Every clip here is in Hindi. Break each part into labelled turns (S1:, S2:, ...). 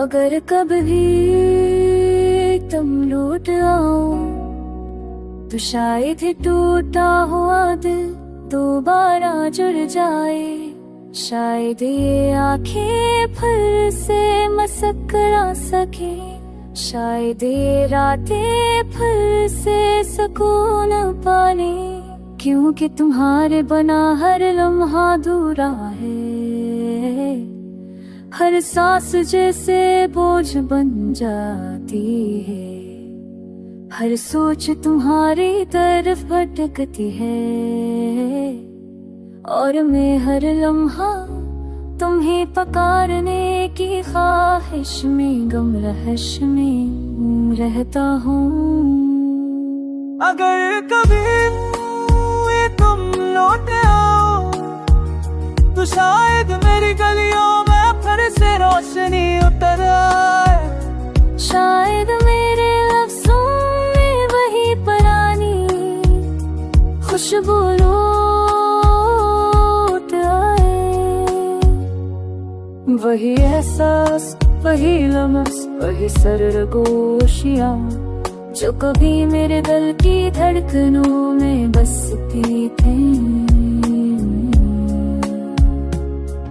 S1: अगर कभी तुम लौट आओ तो शायद ही टूटा हुआ दिल दोबारा जुड़ जाए। शायद ये आंखें फिर से मुस्कुरा सके, शायद ये रातें फिर से सुकून पाने। क्योंकि तुम्हारे बना हर लम्हा अधूरा है, हर सांस जैसे बोझ बन जाती है, हर सोच तुम्हारी तरफ भटकती है। और मैं हर लम्हा तुम्हें पुकारने की ख्वाहिश में गम रहश में रहता हूँ।
S2: अगर कभी तुम लौट आओ तो शायद मेरी गलियों में फिर से रोशनी उतर आए।
S1: शायद मेरे लफ्ज़ों में वही पुरानी खुशबू लौट आए। वही एहसास, वही लम्स, वही सरगोशियाँ जो कभी मेरे दिल की धड़कनों में बसती थी।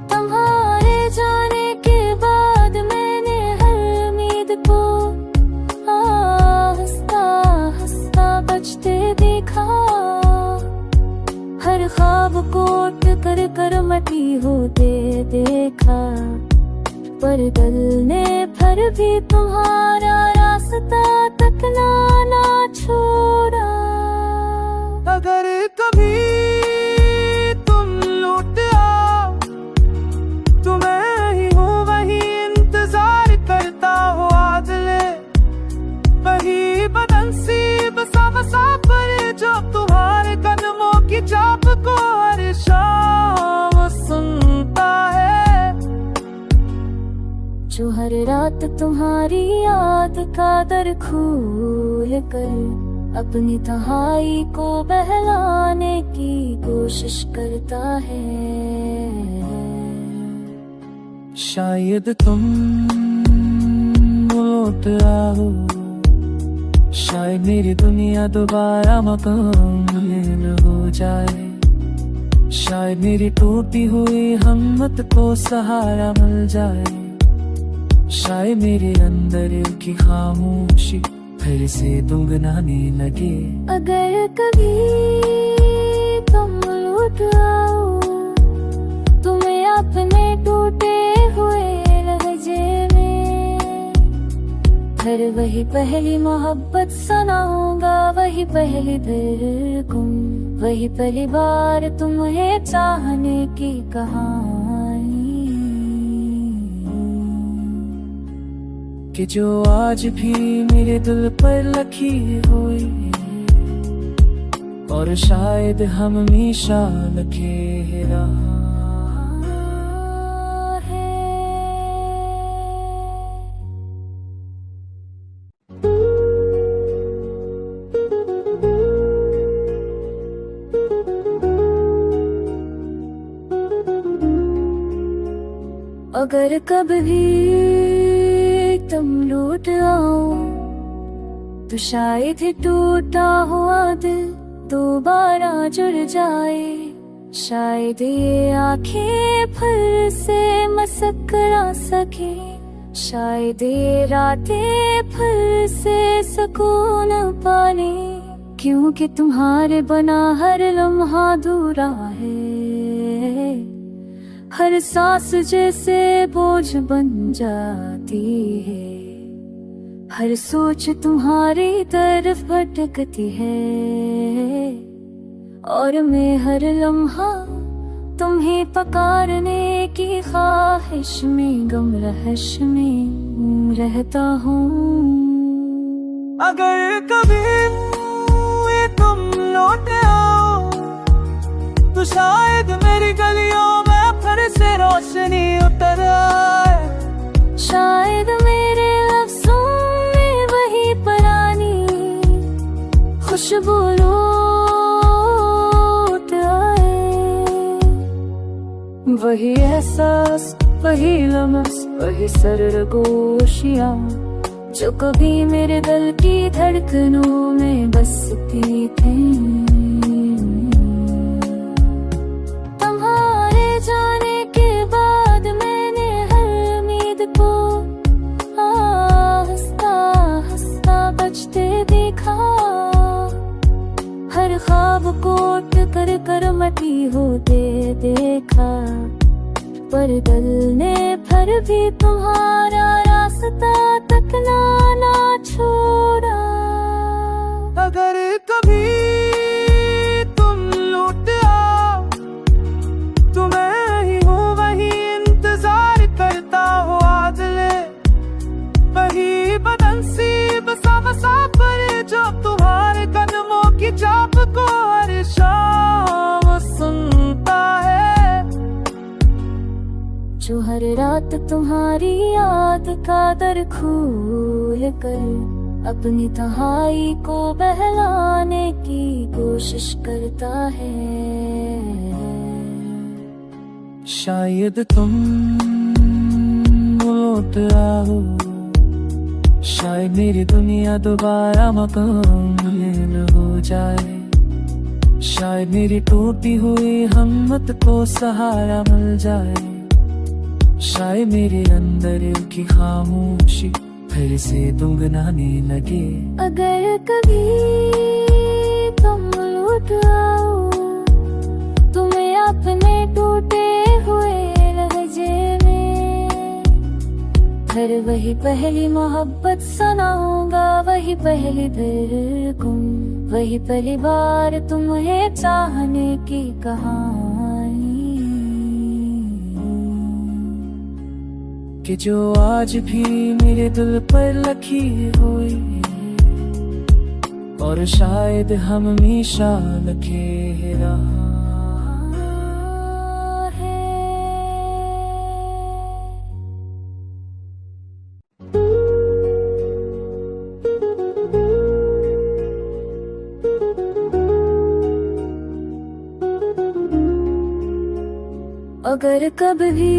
S1: तुम्हारे जाने के बाद मैंने हर उम्मीद को हंसता हंसता बचते देखा, हर ख्वाब को कर कर मटी होते देखा। पर दिल ने फिर भी तुम्हारा रास्ता तकना ना छोड़ा।
S2: अगर कभी तुम लौट आओ तो मैं ही हूँ वही इंतजार करता हुआ दिल, वही बदन सी बसा बसा पर जो तुम्हारे कदमों की चाप को हर शाम सुनता है।
S1: जो हर रात तुम्हारी याद का दर खोल कर अपनी तन्हाई को बहलाने की कोशिश करता है।
S2: शायद तुम लौट आओ, शायद मेरी दुनिया दोबारा मुकम्मल हो जाए। शायद मेरी टूटी हुई हिम्मत को सहारा मिल जाए। शायद मेरे अंदर की खामोशी फिर से गुनगुनाने लगे।
S1: अगर कभी तुम लौट आओ तो मैं अपने टूटे हुए लहजे में फिर वही पहली मोहब्बत सुनाऊंगा, वही पहली धड़कन, वही पहली बार तुम्हें चाहने की कहानी।
S2: कि जो आज भी मेरे दिल पर लिखी हुई और शायद हम हमेशा लिखे रहा
S1: है। अगर कभी तुम लौट आओ तो शायद ही टूटा हुआ दिल दोबारा जुड़ जाए। शायद ये आंखें फिर से मुस्कुरा सके, शायद ये रातें फिर से सुकून पाने। क्योंकि तुम्हारे बना हर लम्हा अधूरा है, हर सांस जैसे बोझ बन जाती है, हर सोच तुम्हारी तरफ भटकती है। और मैं हर लम्हा तुम्हें पुकारने की ख्वाहिश में गम रहश में रहता हूँ।
S2: अगर कभी तुम लौट आओ तो शायद मेरी गलियों में फिर से रोशनी उतर आए।
S1: शायद मेरे लफ्ज़ों में वही पुरानी खुशबू लौट आए।
S2: वही एहसास,
S1: वही लम्स वही सरगोशियाँ जो कभी मेरे दिल की धड़कनों में बसती थी। तुम्हारे जाने के बाद मैंने हर उम्मीद को हंसता हंसता बचते देखा, हर ख्वाब को टकर कर मटी होते देखा, पर दिल ने फिर भी तुम्हारा रास्ता तकना ना छोड़ा।
S2: अगर कभी तुम लौट आओ तो मैं ही हूँ वही इंतजार करता हूँ आदले, वही बदन सी बसा बसा पर जो तुम्हारे कदमों की चाप को हर शाम सुनता है,
S1: जो हर रात तुम्हारी याद का दर खोल कर अपनी तन्हाई को बहलाने की कोशिश करता है।
S2: शायद तुम लौट आओ, शायद मेरी दुनिया दोबारा मुकम्मल हो जाए, शायद मेरी टूटी हुई हिम्मत को सहारा मिल जाए, शायद मेरे अंदर की खामोशी फिर से गुनगुनाने लगे।
S1: अगर कभी तुम लौट आओ तुम्हें अपने टूटे हुए लहजे में फिर वही पहली मोहब्बत सुनाऊंगा, वही पहली धड़कन, वही पहली बार तुम्हें चाहने की कहानी,
S2: कि जो आज भी मेरे दिल पर लिखी हुई और शायद हम हमेशा लिखे रहा
S1: है। अगर कभी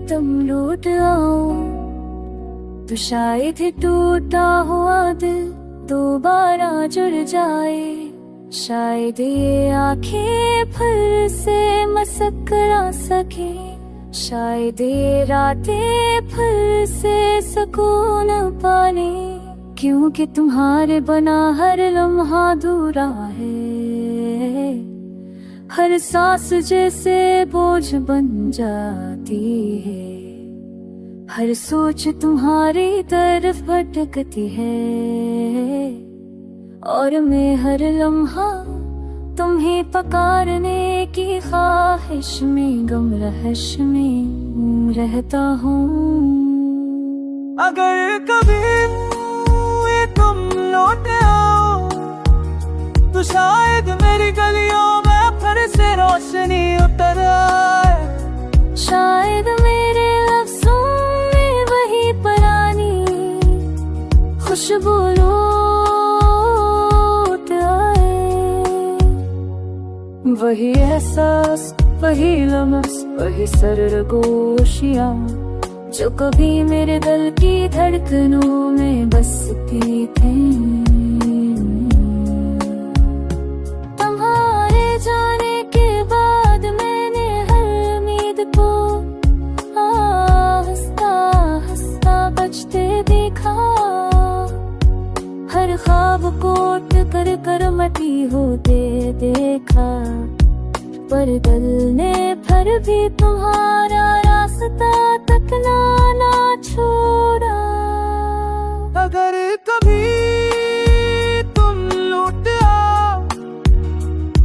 S1: तुम लौट आओ तो शायद ही टूटा हुआ दिल दोबारा जुड़ जाए, शायद ये आंखें फिर से मुस्कुरा सके, शायद ये रातें फिर से सुकून पाने, क्योंकि तुम्हारे बना हर लम्हा अधूरा है, हर सांस जैसे बोझ बन जाती है, हर सोच तुम्हारी तरफ भटकती है, और मैं हर लम्हा तुम्हें पुकारने की ख्वाहिश में गम रहश में रहता हूँ।
S2: अगर कभी तुम लौट आओ तो शायद मेरी गलियों में फिर से रोशनी उतर आए,
S1: शायद मेरे लफ्ज़ों में वही पुरानी खुशबू लौट आए,
S2: वही एहसास वही लम्स वही सरगोशियाँ
S1: जो कभी मेरे दिल की धड़कनों में बसती थी। तुम्हारे जाने के बाद मैंने हर उम्मीद को हंसता हंसता बचते देखा, हर ख्वाब को टकर कर मटी होते देखा, पर दिल ने फिर भी तुम्हारा रास्ता तकना ना छोड़ा।
S2: अगर कभी तुम लौट आओ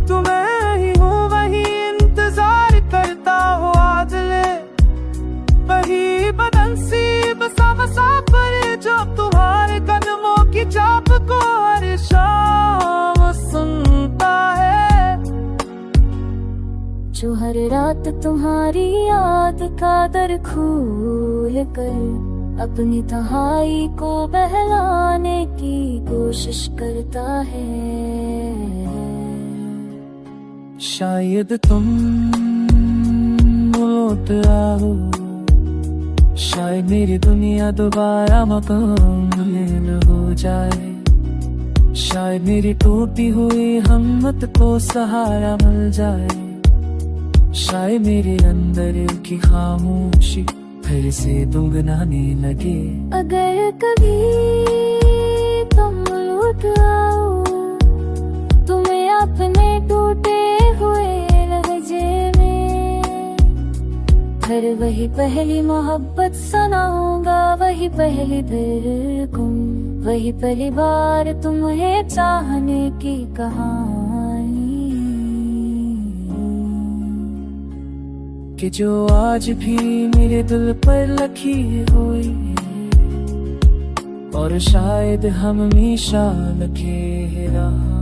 S2: तो मैं ही हूँ वही इंतजार करता हूँ आदले, वही बदन सी बसा बसा पर जो तुम्हारे कदमों की चाप को हर शाम सुनता है,
S1: जो हर रात तुम्हारी याद का दर खोल कर अपनी तन्हाई को बहलाने की कोशिश करता है।
S2: शायद तुम लौट आओ, शायद मेरी दुनिया दोबारा मुकम्मल हो जाए। शायद मेरी टूटी हुई हिम्मत को सहारा मिल जाए। शायद मेरे अंदर की खामोशी फिर से दुगनाने लगे।
S1: अगर कभी तुम लौट आओ, तुम्हें अपने टूटे हुए लहजे में फिर वही पहली मोहब्बत सुनाऊंगा, वही पहली धड़कन, वही पहली बार तुम्हें चाहने की कहानी,
S2: कि जो आज भी मेरे दिल पर लिखी हुई और शायद हमेशा लिखे रहा।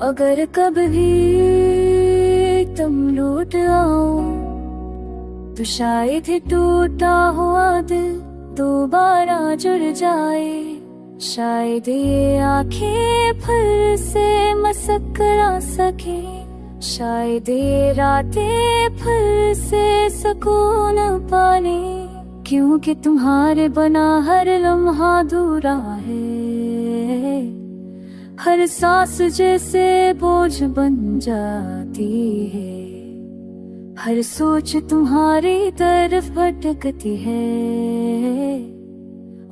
S1: अगर कभी तुम लौट आओ, तो शायद ही टूटा हुआ दिल दोबारा जुड़ जाए। शायद ये आंखें फिर से मुस्कुरा सके, शायद ये रातें फिर से सुकून पाने, क्योंकि तुम्हारे बना हर लम्हा अधूरा है। हर सांस जैसे बोझ बन जाती है, हर सोच तुम्हारी तरफ भटकती है,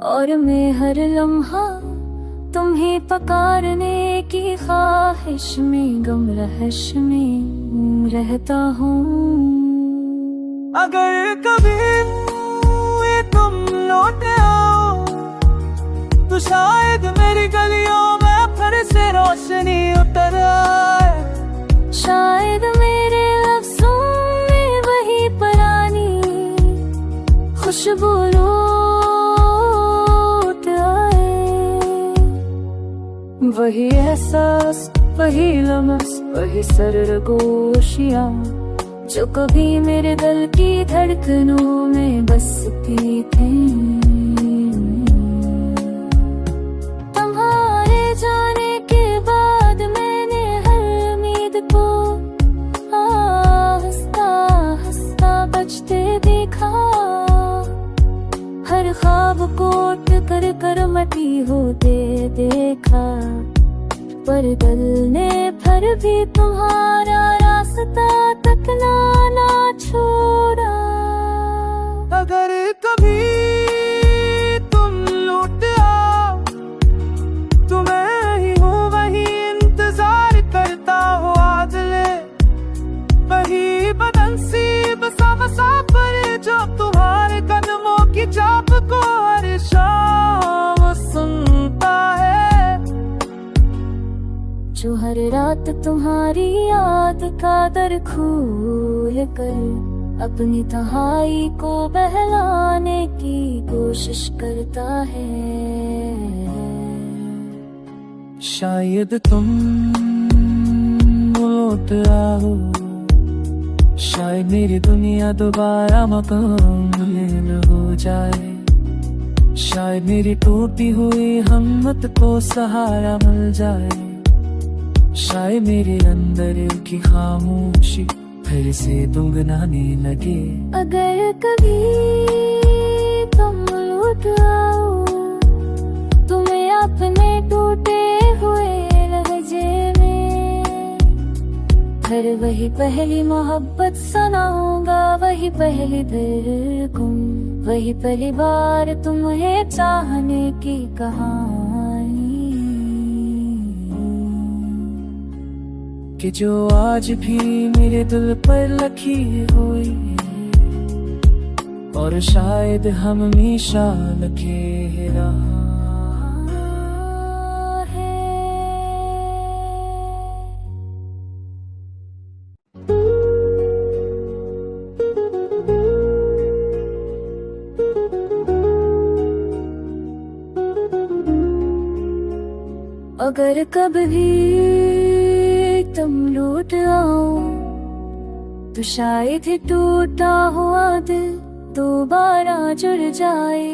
S1: और मैं हर लम्हा तुम्हें पुकारने की ख्वाहिश में गम रहश में रहता हूँ।
S2: अगर कभी तुम लौट आओ, तो शायद मेरी गलियों में फिर से रोशनी उतर आए।
S1: शायद मेरे लफ्ज़ों में वही पुरानी खुशबू लौट आए।
S2: वही एहसास, वही लम्स, वही सरगोशियाँ
S1: जो कभी मेरे दिल की धड़कनों में बसती थी। तुम्हारे जाने के बाद मैंने हर उम्मीद को हंसता हंसता बचते देखा, हर ख्वाब को टकर कर मटी होते देखा, पर दिल ने फिर भी तुम्हारा रास्ता तकना ना छोड़ा।
S2: अगर कभी तुम लौट आओ, तो मैं ही हूँ वही इंतजार करता हुआ दिल, वही बदन सी बसा बसा पर जो तुम्हारे कदमों की चाप को हर शाम सुनता है,
S1: जो हर रात तुम्हारी याद का दर खोल कर अपनी तन्हाई को बहलाने की कोशिश करता है।
S2: शायद तुम लौट आओ, शायद मेरी दुनिया दोबारा मुकम्मल हो जाए। शायद मेरी टूटी हुई हिम्मत को सहारा मिल जाए। शायद मेरे अंदर की खामोशी फिर से दुगनाने लगे।
S1: अगर कभी तुम लौट आओ, तुम्हें अपने टूटे हुए लहजे में फिर वही पहली मोहब्बत सुनाऊंगा, वही पहली धड़कन, वही पहली बार तुम्हें चाहने की कहानी,
S2: कि जो आज भी मेरे दिल पर लिखी हुई और शायद हमेशा लिखे रहा।
S1: अगर कभी तुम लौट आओ, तो शायद ही टूटा हुआ दिल दोबारा जुड़ जाए,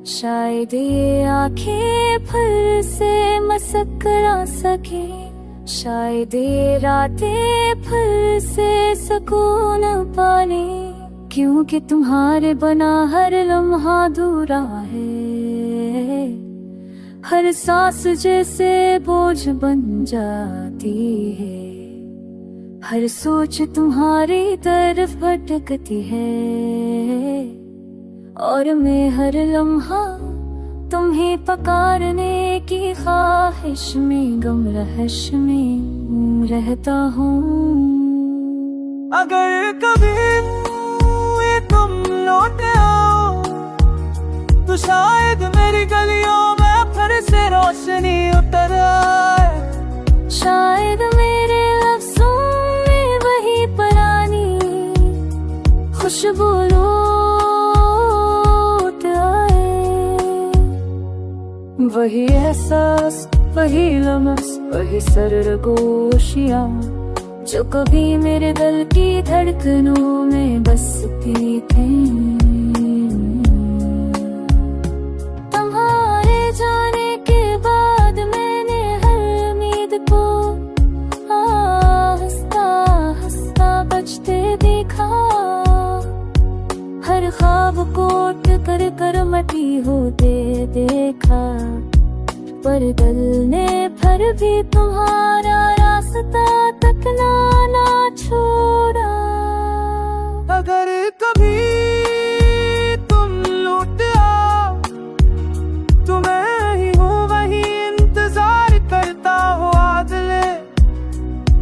S1: शायद ये आंखें फिर से मुस्कुरा सके, शायद ये रातें फिर से सुकून पाने, क्योंकि तुम्हारे बना हर लम्हा अधूरा है, हर सांस जैसे बोझ बन जाती है, हर सोच तुम्हारी तरफ भटकती है, और मैं हर लम्हा तुम्हें पुकारने की ख्वाहिश में गम रहश में रहता हूँ।
S2: अगर कभी तुम लौट आओ तो शायद मेरी गलियों में फिर से रोशनी उतर आए,
S1: शायद मेरे लफ्ज़ों में वही पुरानी खुशबू लौट आए,
S2: वही एहसास, वही लम्स, वही सरगोशियाँ
S1: जो कभी मेरे दिल की धड़कनों में बसती थी। तुम्हारे जाने के बाद मैंने हर उम्मीद को हंसता हंसता बचते देखा, हर ख्वाब को टकर कर मटी होते देखा, पर दिल ने फिर भी तुम्हारा रास्ता तकना ना छोड़ा।
S2: अगर कभी तुम लौट आओ तो मैं ही हूँ वही इंतजार करता हुआ दिल,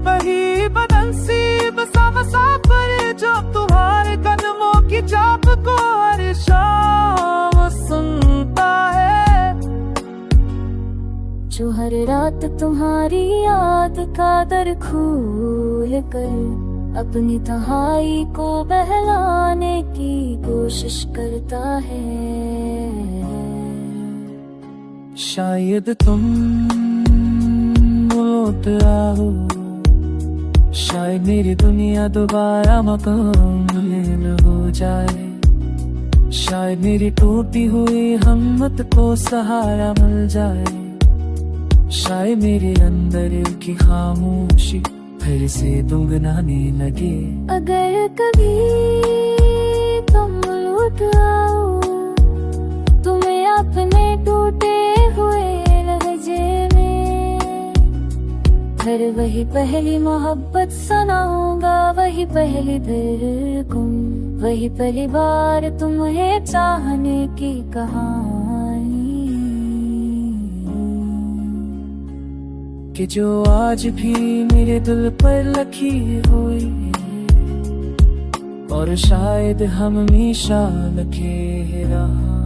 S2: वही बदन सी बसा बसा पर जो तुम्हारे कदमों की चाप को हर शाम सुनता है,
S1: जो हर रात तुम्हारी याद का दर खोल कर अपनी तन्हाई को बहलाने की कोशिश करता है।
S2: शायद तुम लौट आओ, शायद मेरी दुनिया दोबारा मुकम्मल हो जाए, शायद मेरी टूटी हुई हिम्मत को सहारा मिल जाए, शायद मेरे अंदर की खामोशी फिर से गुनगुनाने लगे।
S1: अगर कभी तुम लौट आओ तुम्हें अपने टूटे हुए लहजे में फिर वही पहली मोहब्बत सुनाऊंगा, वही पहली धड़कन, वही पहली बार तुम्हें चाहने की कहानी,
S2: कि जो आज भी मेरे दिल पर लिखी हुई और शायद हमेशा लिखे रहा।